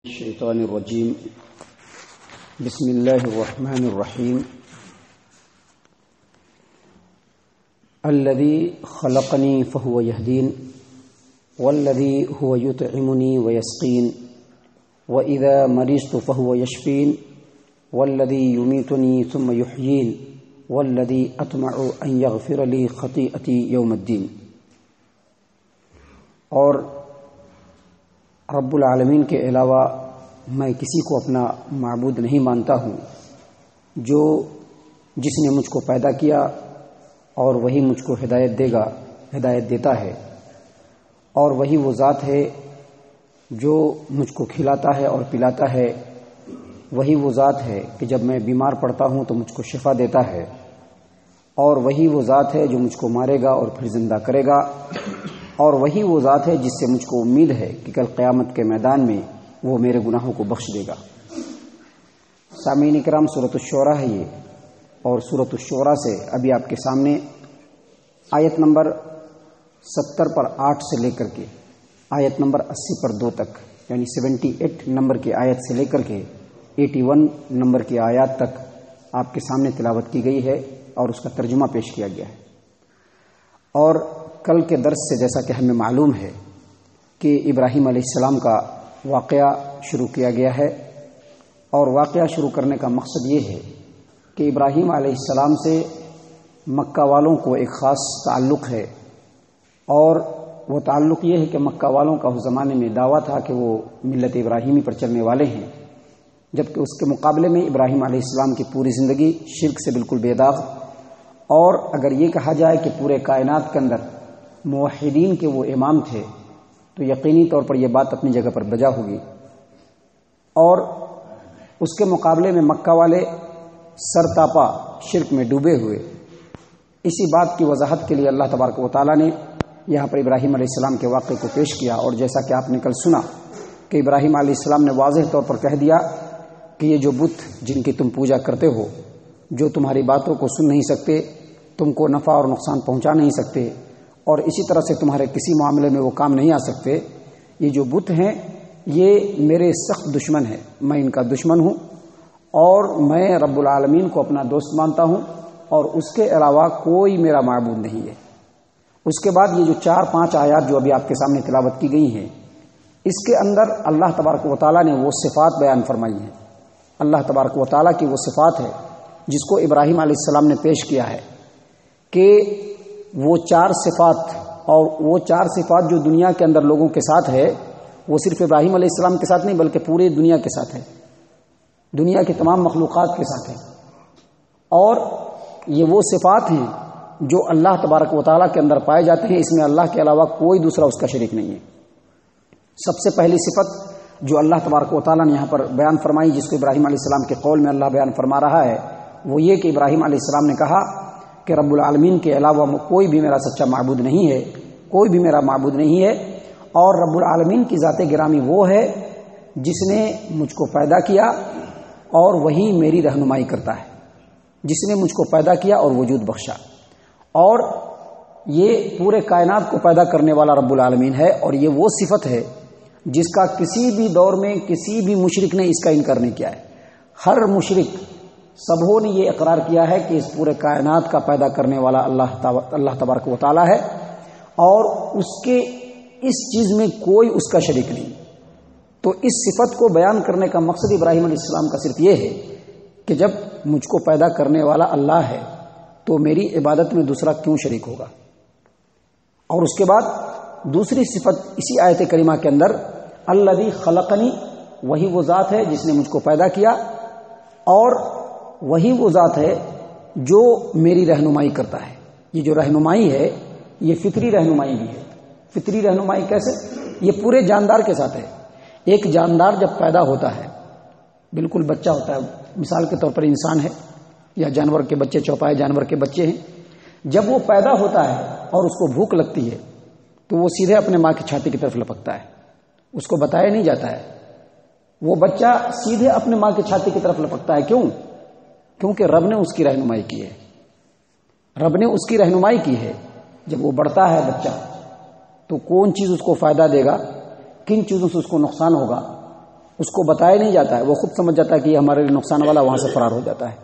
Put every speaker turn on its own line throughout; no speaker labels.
الشيطان الرجيم. بسم الله الرحمن الرحيم. الذي خلقني فهو يهدين والذي هو يطعمني ويسقين وإذا مرضت فهو يشفين والذي يميتني ثم يحيين والذي أطمع أن يغفر لي خطيئتي يوم الدين. اور رب العالمین کے علاوہ میں کسی کو اپنا معبود نہیں مانتا ہوں، جس نے مجھ کو پیدا کیا اور وہی مجھ کو ہدایت دیتا ہے، اور وہی وہ ذات ہے جو مجھ کو کھلاتا ہے اور پلاتا ہے، وہی وہ ذات ہے کہ جب میں بیمار پڑتا ہوں تو مجھ کو شفا دیتا ہے، اور وہی وہ ذات ہے جو مجھ کو مارے گا اور پھر زندہ کرے گا، اور وہی وہ ذات ہے جس سے مجھ کو امید ہے کہ کل قیامت کے میدان میں وہ میرے گناہوں کو بخش دے گا۔ سامعین کرام، سورۃ الشعراء ہے یہ، اور سورۃ الشعراء سے ابھی آپ کے سامنے آیت نمبر 70 پر 8 سے لے کر کے آیت نمبر 80 پر 2 تک، یعنی 78 نمبر کی آیت سے لے کر کے 81 نمبر کی آیات تک آپ کے سامنے تلاوت کی گئی ہے اور اس کا ترجمہ پیش کیا گیا ہے۔ اور کل کے درس سے جیسا کہ ہمیں معلوم ہے کہ ابراہیم علیہ السلام کا واقعہ شروع کیا گیا ہے، اور واقعہ شروع کرنے کا مقصد یہ ہے کہ ابراہیم علیہ السلام سے مکہ والوں کو ایک خاص تعلق ہے، اور وہ تعلق یہ ہے کہ مکہ والوں کا اس زمانے میں دعویٰ تھا کہ وہ ملت ابراہیمی پر چلنے والے ہیں، جبکہ اس کے مقابلے میں ابراہیم علیہ السلام کی پوری زندگی شرک سے بالکل بے داغ، اور اگر یہ کہا جائے کہ پورے کائنات کے اندر موحدین کے وہ امام تھے تو یقینی طور پر یہ بات اپنی جگہ پر بجا ہوگی، اور اس کے مقابلے میں مکہ والے سرتاپا شرک میں ڈوبے ہوئے۔ اسی بات کی وضاحت کے لیے اللہ تبارک و تعالیٰ نے یہاں پر ابراہیم علیہ السلام کے واقعے کو پیش کیا، اور جیسا کہ آپ نے کل سنا کہ ابراہیم علیہ السلام نے واضح طور پر کہہ دیا کہ یہ جو بت جن کی تم پوجا کرتے ہو، جو تمہاری باتوں کو سن نہیں سکتے، تم کو نفع اور نقصان پہنچا نہیں سکتے، اور اسی طرح سے تمہارے کسی معاملے میں وہ کام نہیں آ سکتے، یہ جو بت ہیں یہ میرے سخت دشمن ہیں، میں ان کا دشمن ہوں، اور میں رب العالمین کو اپنا دوست مانتا ہوں، اور اس کے علاوہ کوئی میرا معبود نہیں ہے۔ اس کے بعد یہ جو 4-5 آیات جو ابھی آپ کے سامنے تلاوت کی گئی ہیں، اس کے اندر اللہ تبارک و تعالیٰ نے وہ صفات بیان فرمائی ہیں۔ اللہ تبارک و تعالیٰ کی وہ صفات ہے جس کو ابراہیم علیہ السلام نے پیش کیا ہے کہ وہ 4 صفات، اور وہ 4 صفات جو دنیا کے اندر لوگوں کے ساتھ ہے، وہ صرف ابراہیم علیہ السلام کے ساتھ نہیں بلکہ پوری دنیا کے ساتھ ہے، دنیا کی تمام مخلوقات کے ساتھ ہے، اور یہ وہ صفات ہیں جو اللہ تبارک و تعالیٰ کے اندر پائے جاتے ہیں، اس میں اللہ کے علاوہ کوئی دوسرا اس کا شریک نہیں ہے۔ سب سے پہلی صفت جو اللہ تبارک و تعالیٰ نے یہاں پر بیان فرمائی، جس کو ابراہیم علیہ السلام کے قول میں اللہ بیان فرما رہا ہے، وہ یہ کہ ابراہیم علیہ السلام نے کہا کہ رب العالمین کے علاوہ کوئی بھی میرا سچا معبود نہیں ہے، کوئی بھی میرا معبود نہیں ہے، اور رب العالمین کی ذات گرامی وہ ہے جس نے مجھ کو پیدا کیا اور وہی میری رہنمائی کرتا ہے، جس نے مجھ کو پیدا کیا اور وجود بخشا، اور یہ پورے کائنات کو پیدا کرنے والا رب العالمین ہے، اور یہ وہ صفت ہے جس کا کسی بھی دور میں کسی بھی مشرک نے اس کا انکار نہیں کیا ہے۔ ہر مشرک سبوں نے یہ اقرار کیا ہے کہ اس پورے کائنات کا پیدا کرنے والا اللہ تبارک و تعالیٰ ہے، اور اس کے اس چیز میں کوئی اس کا شریک نہیں۔ تو اس صفت کو بیان کرنے کا مقصد ابراہیم علیہ السلام کا صرف یہ ہے کہ جب مجھ کو پیدا کرنے والا اللہ ہے تو میری عبادت میں دوسرا کیوں شریک ہوگا۔ اور اس کے بعد دوسری صفت اسی آیت کریمہ کے اندر، الذی خلقنی، وہی وہ ذات ہے جس نے مجھ کو پیدا کیا، اور وہی وہ ذات ہے جو میری رہنمائی کرتا ہے۔ یہ جو رہنمائی ہے یہ فطری رہنمائی بھی ہے۔ فطری رہنمائی کیسے؟ یہ پورے جاندار کے ساتھ ہے۔ ایک جاندار جب پیدا ہوتا ہے، بالکل بچہ ہوتا ہے، مثال کے طور پر انسان ہے یا جانور کے بچے، چوپائے جانور کے بچے ہیں، جب وہ پیدا ہوتا ہے اور اس کو بھوک لگتی ہے تو وہ سیدھے اپنے ماں کی چھاتی کی طرف لپکتا ہے، اس کو بتایا نہیں جاتا ہے، وہ بچہ سیدھے اپنے ماں کی چھاتی کی طرف لپکتا ہے۔ کیوں؟ کیونکہ رب نے اس کی رہنمائی کی ہے، رب نے اس کی رہنمائی کی ہے۔ جب وہ بڑھتا ہے بچہ تو کون چیز اس کو فائدہ دے گا، کن چیزوں سے اس کو نقصان ہوگا، اس کو بتایا نہیں جاتا ہے، وہ خود سمجھ جاتا ہے کہ یہ ہمارے لیے نقصان والا، وہاں سے فرار ہو جاتا ہے.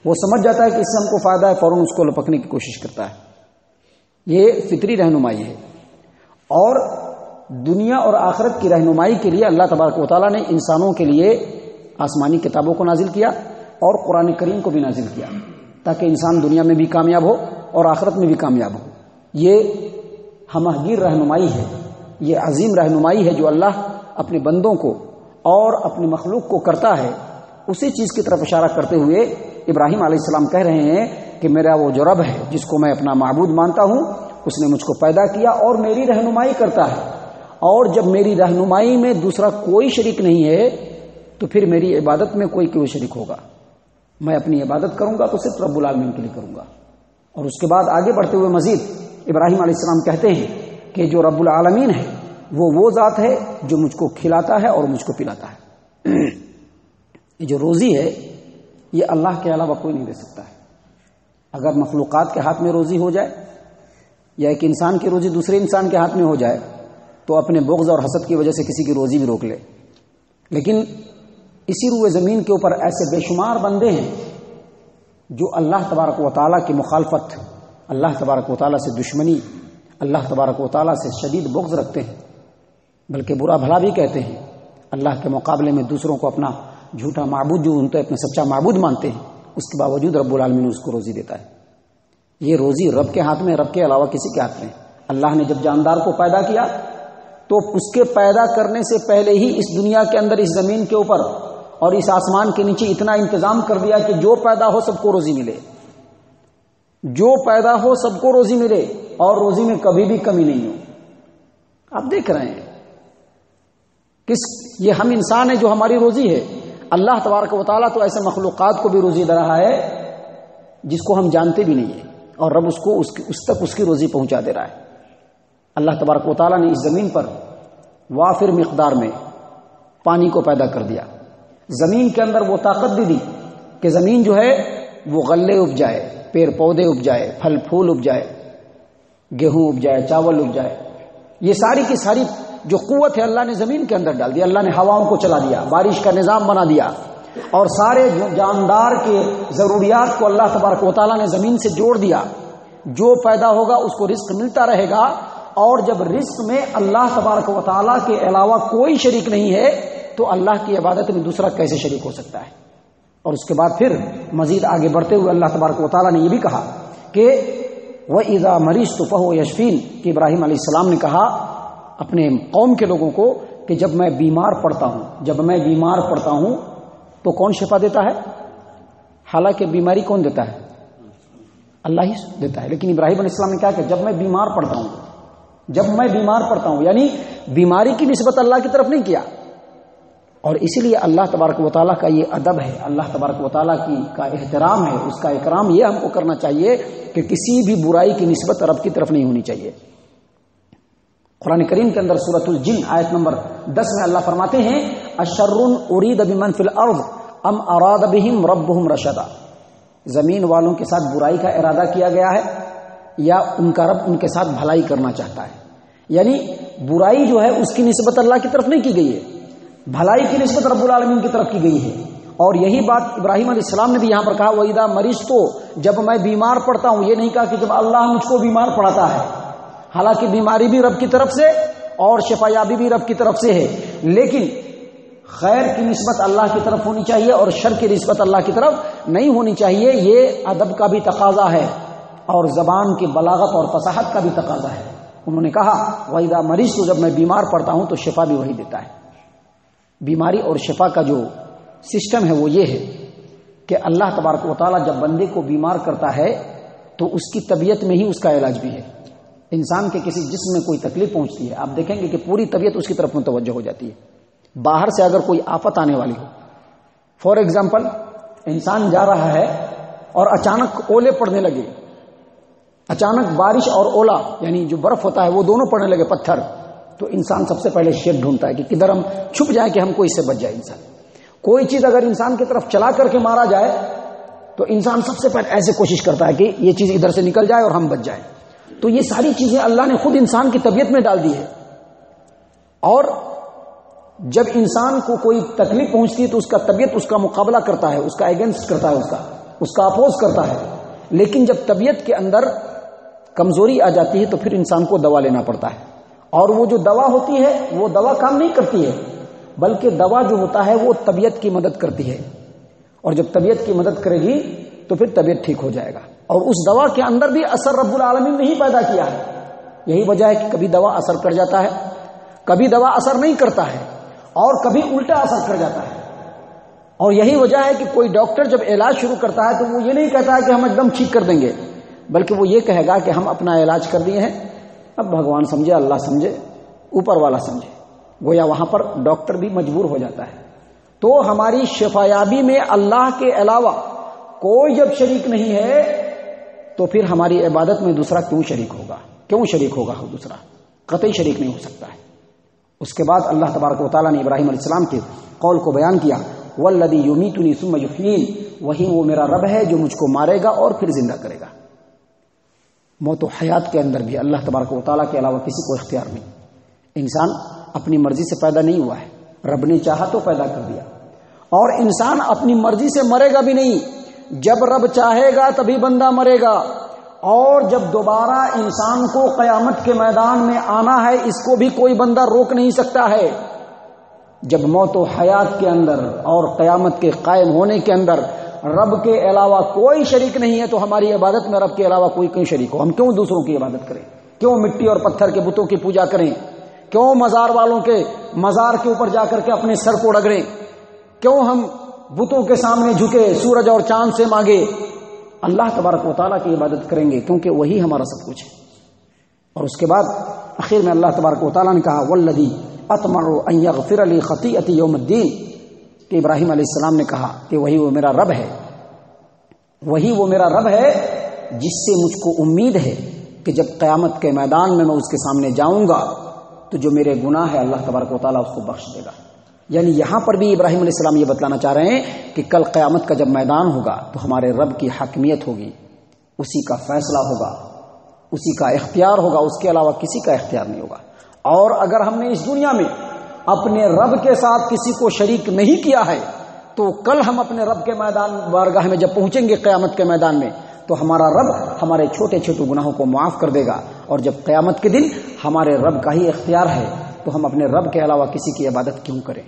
وہ سمجھ جاتا ہے کہ اس سے ہم کو فائدہ ہے، فوراً اس کو لپکنے کی کوشش کرتا ہے. یہ فطری رہنمائی ہے. اور دنیا اور آخرت کی رہنمائی کے لیے اللہ تبارک و تعالیٰ نے انسانوں کے لیے آسمانی کتابوں کو نازل کیا اور قرآن کریم کو بھی نازل کیا، تاکہ انسان دنیا میں بھی کامیاب ہو اور آخرت میں بھی کامیاب ہو. یہ ہمہ گیر رہنمائی ہے، یہ عظیم رہنمائی ہے جو اللہ اپنے بندوں کو اور اپنی مخلوق کو کرتا ہے. اسی چیز کی طرف اشارہ کرتے ہوئے ابراہیم علیہ السلام کہہ رہے ہیں کہ میرا وہ جو رب ہے جس کو میں اپنا معبود مانتا ہوں، اس نے مجھ کو پیدا کیا اور میری رہنمائی کرتا ہے، اور جب میری رہنمائی میں دوسرا کوئی شریک نہیں ہے تو پھر میری عبادت میں کوئی کیوں شریک ہوگا؟ میں اپنی عبادت کروں گا تو صرف رب العالمین کے لیے کروں گا. اور اس کے بعد آگے بڑھتے ہوئے مزید ابراہیم علیہ السلام کہتے ہیں کہ جو رب العالمین ہے وہ ذات ہے جو مجھ کو کھلاتا ہے اور مجھ کو پلاتا ہے. یہ جو روزی ہے یہ اللہ کے علاوہ کوئی نہیں دے سکتا ہے. اگر مخلوقات کے ہاتھ میں روزی ہو جائے یا ایک انسان کی روزی دوسرے انسان کے ہاتھ میں ہو جائے تو اپنے بغض اور حسد کی وجہ سے کسی کی روزی بھی روک لے. لیکن اسی روئے زمین کے اوپر ایسے بے شمار بندے ہیں جو اللہ تبارک و تعالیٰ کی مخالفت، اللہ تبارک و تعالیٰ سے دشمنی، اللہ تبارک و تعالیٰ سے شدید بغض رکھتے ہیں، بلکہ برا بھلا بھی کہتے ہیں. اللہ کے مقابلے میں دوسروں کو اپنا جھوٹا معبود جو ان کو اپنا سچا معبود مانتے ہیں، اس کے باوجود رب العالمین اس کو روزی دیتا ہے. یہ روزی رب کے ہاتھ میں، رب کے علاوہ کسی کے ہاتھ میں. اللہ نے جب جاندار کو پیدا کیا تو اس کے پیدا کرنے سے پہلے ہی اس دنیا کے اندر، اس زمین کے اوپر اور اس آسمان کے نیچے اتنا انتظام کر دیا کہ جو پیدا ہو سب کو روزی ملے، جو پیدا ہو سب کو روزی ملے اور روزی میں کبھی بھی کمی نہیں ہو. آپ دیکھ رہے ہیں یہ ہم انسان ہیں جو ہماری روزی ہے. اللہ تبارک و تعالیٰ تو ایسے مخلوقات کو بھی روزی دے رہا ہے جس کو ہم جانتے بھی نہیں ہیں، اور رب اس کو اس تک اس کی روزی پہنچا دے رہا ہے. اللہ تبارک و تعالیٰ نے اس زمین پر وافر مقدار میں پانی کو پیدا کر دیا. زمین کے اندر وہ طاقت بھی دی کہ زمین جو ہے وہ غلے اپجائے، پیڑ پودے اپجائے، پھل پھول اپجائے، گیہوں اپجائے، چاول اپجائے. یہ ساری کی ساری جو قوت ہے اللہ نے زمین کے اندر ڈال دیا. اللہ نے ہواؤں کو چلا دیا، بارش کا نظام بنا دیا، اور سارے جاندار کے ضروریات کو اللہ تبارک و تعالیٰ نے زمین سے جوڑ دیا. جو پیدا ہوگا اس کو رزق ملتا رہے گا، اور جب رزق میں اللہ تبارک و تعالیٰ کے علاوہ کوئی شریک نہیں ہے تو اللہ کی عبادت میں دوسرا کیسے شریک ہو سکتا ہے؟ اور اس کے بعد پھر مزید آگے بڑھتے ہوئے اللہ تبارک و تعالیٰ نے یہ بھی کہا کہ وَإِذَا مَرِضْتُ فَهُوَ يَشْفِينِ، کہ ابراہیم علیہ السلام نے کہا اپنے قوم کے لوگوں کو کہ جب میں بیمار پڑتا ہوں تو کون شفا دیتا ہے؟ حالانکہ بیماری کون دیتا ہے؟ اللہ ہی دیتا ہے. لیکن ابراہیم علیہ السلام نے کہا کہ جب میں بیمار پڑتا ہوں یعنی بیماری کی نسبت اللہ کی طرف نہیں کیا. اور اسی لیے اللہ تبارک و تعالیٰ کا یہ ادب ہے، اللہ تبارک و تعالیٰ کا احترام ہے، اس کا اکرام یہ ہم کو کرنا چاہیے کہ کسی بھی برائی کی نسبت رب کی طرف نہیں ہونی چاہیے. قرآن کریم کے اندر سورۃ الجن آیت نمبر 10 میں اللہ فرماتے ہیں اشر ارید بمن فی الارض ام اراد بہم ربہم رشدا، زمین والوں کے ساتھ برائی کا ارادہ کیا گیا ہے یا ان کا رب ان کے ساتھ بھلائی کرنا چاہتا ہے. یعنی برائی جو ہے اس کی نسبت اللہ کی طرف نہیں کی گئی ہے، بھلائی کی نسبت رب العالمین کی طرف کی گئی ہے. اور یہی بات ابراہیم علیہ السلام نے بھی یہاں پر کہا وَإِذَا مَرِضْتُ، جب میں بیمار پڑتا ہوں. یہ نہیں کہا کہ جب اللہ مجھ کو بیمار پڑاتا ہے، حالانکہ بیماری بھی رب کی طرف سے اور شفا یابی بھی رب کی طرف سے ہے، لیکن خیر کی نسبت اللہ کی طرف ہونی چاہیے اور شر کی نسبت اللہ کی طرف نہیں ہونی چاہیے. یہ ادب کا بھی تقاضا ہے اور زبان کی بلاغت اور فصاحت کا بھی تقاضا ہے. انہوں نے کہا وَإِذَا مَرِضْتُ، جب میں بیمار پڑتا ہوں تو شفا بھی وہی دیتا ہے. بیماری اور شفا کا جو سسٹم ہے وہ یہ ہے کہ اللہ تبارک و تعالیٰ جب بندے کو بیمار کرتا ہے تو اس کی طبیعت میں ہی اس کا علاج بھی ہے. انسان کے کسی جسم میں کوئی تکلیف پہنچتی ہے، آپ دیکھیں گے کہ پوری طبیعت اس کی طرف متوجہ ہو جاتی ہے. باہر سے اگر کوئی آفت آنے والی ہو، فار ایگزامپل انسان جا رہا ہے اور اچانک اولے پڑنے لگے، اچانک بارش اور اولا یعنی جو برف ہوتا ہے وہ دونوں پڑنے لگے، پتھر، تو انسان سب سے پہلے شیڈ ڈھونڈتا ہے کہ کدھر ہم چھپ جائیں کہ ہم کو اس سے بچ جائے. انسان کوئی چیز اگر انسان کی طرف چلا کر کے مارا جائے تو انسان سب سے پہلے ایسے کوشش کرتا ہے کہ یہ چیز ادھر سے نکل جائے اور ہم بچ جائیں. تو یہ ساری چیزیں اللہ نے خود انسان کی طبیعت میں ڈال دی ہے. اور جب انسان کو کوئی تکلیف پہنچتی ہے تو اس کا طبیعت اس کا مقابلہ کرتا ہے، اس کا اگینسٹ کرتا ہے، اس کا اپوز کرتا ہے. لیکن جب طبیعت کے اندر کمزوری آ جاتی ہے تو پھر انسان کو دوا لینا پڑتا ہے. اور وہ جو دوا ہوتی ہے وہ دوا کام نہیں کرتی ہے، بلکہ دوا جو ہوتا ہے وہ طبیعت کی مدد کرتی ہے. اور جب طبیعت کی مدد کرے گی تو پھر طبیعت ٹھیک ہو جائے گا. اور اس دوا کے اندر بھی اثر رب العالمین نے ہی پیدا کیا ہے. یہی وجہ ہے کہ کبھی دوا اثر کر جاتا ہے، کبھی دوا اثر نہیں کرتا ہے، اور کبھی الٹا اثر کر جاتا ہے. اور یہی وجہ ہے کہ کوئی ڈاکٹر جب علاج شروع کرتا ہے تو وہ یہ نہیں کہتا ہے کہ ہم ایک دم ٹھیک کر دیں گے، بلکہ وہ یہ کہے گا کہ ہم اپنا علاج کر دیے ہیں، اب بھگوان سمجھے، اللہ سمجھے، اوپر والا سمجھے. گویا وہاں پر ڈاکٹر بھی مجبور ہو جاتا ہے. تو ہماری شفایابی میں اللہ کے علاوہ کوئی جب شریک نہیں ہے تو پھر ہماری عبادت میں دوسرا کیوں شریک ہوگا؟ کیوں شریک ہوگا دوسرا؟ قطعی شریک نہیں ہو سکتا ہے. اس کے بعد اللہ تبارک و تعالیٰ نے ابراہیم علیہ السلام کے قول کو بیان کیا، والذی یمیتنی ثم یحیین، وہی وہ میرا رب ہے جو مجھ کو مارے گا اور پھر زندہ کرے گا. موت و حیات کے اندر بھی اللہ تبارک و تعالیٰ کے علاوہ کسی کو اختیار نہیں. انسان اپنی مرضی سے پیدا نہیں ہوا ہے، رب نے چاہا تو پیدا کر دیا. اور انسان اپنی مرضی سے مرے گا بھی نہیں، جب رب چاہے گا تبھی بندہ مرے گا. اور جب دوبارہ انسان کو قیامت کے میدان میں آنا ہے، اس کو بھی کوئی بندہ روک نہیں سکتا ہے. جب موت و حیات کے اندر اور قیامت کے قائم ہونے کے اندر رب کے علاوہ کوئی شریک نہیں ہے تو ہماری عبادت میں رب کے علاوہ کوئی کیوں شریک ہو؟ ہم کیوں دوسروں کی عبادت کریں؟ کیوں مٹی اور پتھر کے بتوں کی پوجا کریں؟ کیوں مزار والوں کے مزار کے اوپر جا کر کے اپنے سر کو رگڑیں؟ کیوں ہم بتوں کے سامنے جھکے سورج اور چاند سے مانگے؟ اللہ تبارک و تعالیٰ کی عبادت کریں گے کیونکہ وہی ہمارا سب کچھ ہے. اور اس کے بعد آخر میں اللہ تبارک و تعالیٰ نے کہا والذی اطمع ان یغفر لی خطیئتی یوم الدین، کہ ابراہیم علیہ السلام نے کہا کہ وہی وہ میرا رب ہے، وہی وہ میرا رب ہے جس سے مجھ کو امید ہے کہ جب قیامت کے میدان میں اس کے سامنے جاؤں گا تو جو میرے گناہ ہے اللہ تبارک و تعالیٰ اس کو بخش دے گا. یعنی یہاں پر بھی ابراہیم علیہ السلام یہ بتلانا چاہ رہے ہیں کہ کل قیامت کا جب میدان ہوگا تو ہمارے رب کی حاکمیت ہوگی، اسی کا فیصلہ ہوگا، اسی کا اختیار ہوگا، اس کے علاوہ کسی کا اختیار نہیں ہوگا. اور اگر ہم نے اس دنیا میں اپنے رب کے ساتھ کسی کو شریک نہیں کیا ہے تو کل ہم اپنے رب کے میدان بارگاہ میں جب پہنچیں گے قیامت کے میدان میں تو ہمارا رب ہمارے چھوٹے چھوٹے گناہوں کو معاف کر دے گا. اور جب قیامت کے دن ہمارے رب کا ہی اختیار ہے تو ہم اپنے رب کے علاوہ کسی کی عبادت کیوں کریں؟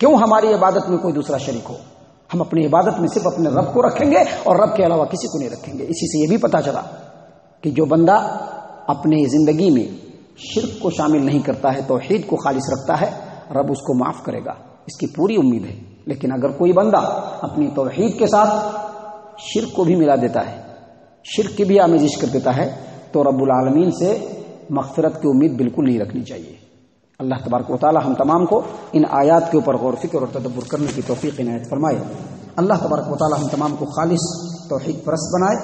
کیوں ہماری عبادت میں کوئی دوسرا شریک ہو؟ ہم اپنی عبادت میں صرف اپنے رب کو رکھیں گے اور رب کے علاوہ کسی کو نہیں رکھیں گے. اسی سے یہ بھی پتا چلا کہ جو بندہ اپنی زندگی میں شرک کو شامل نہیں کرتا ہے، توحید کو خالص رکھتا ہے، رب اس کو معاف کرے گا، اس کی پوری امید ہے. لیکن اگر کوئی بندہ اپنی توحید کے ساتھ شرک کو بھی ملا دیتا ہے، شرک کی بھی آمیزش کر دیتا ہے، تو رب العالمین سے مغفرت کی امید بالکل نہیں رکھنی چاہیے. اللہ تبارک و تعالی ہم تمام کو ان آیات کے اوپر غور و فکر اور تدبر کرنے کی توفیق عنایت فرمائے. اللہ تبارک و تعالی ہم تمام کو خالص توحید پرست بنائے.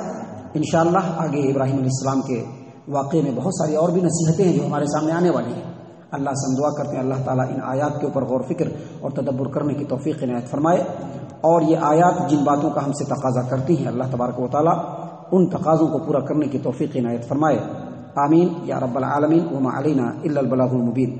انشاءاللہ آگے ابراہیم علیہ السلام کے واقعے میں بہت ساری اور بھی نصیحتیں ہیں جو ہمارے سامنے آنے والی ہیں. اللہ سے ہم دعا کرتے ہیں اللہ تعالیٰ ان آیات کے اوپر غور و فکر اور تدبر کرنے کی توفیق عنایت فرمائے. اور یہ آیات جن باتوں کا ہم سے تقاضا کرتی ہیں اللہ تبارک و تعالیٰ ان تقاضوں کو پورا کرنے کی توفیق عنایت فرمائے. آمین یا رب العالمین. وما علینا الا البلاغ المبین.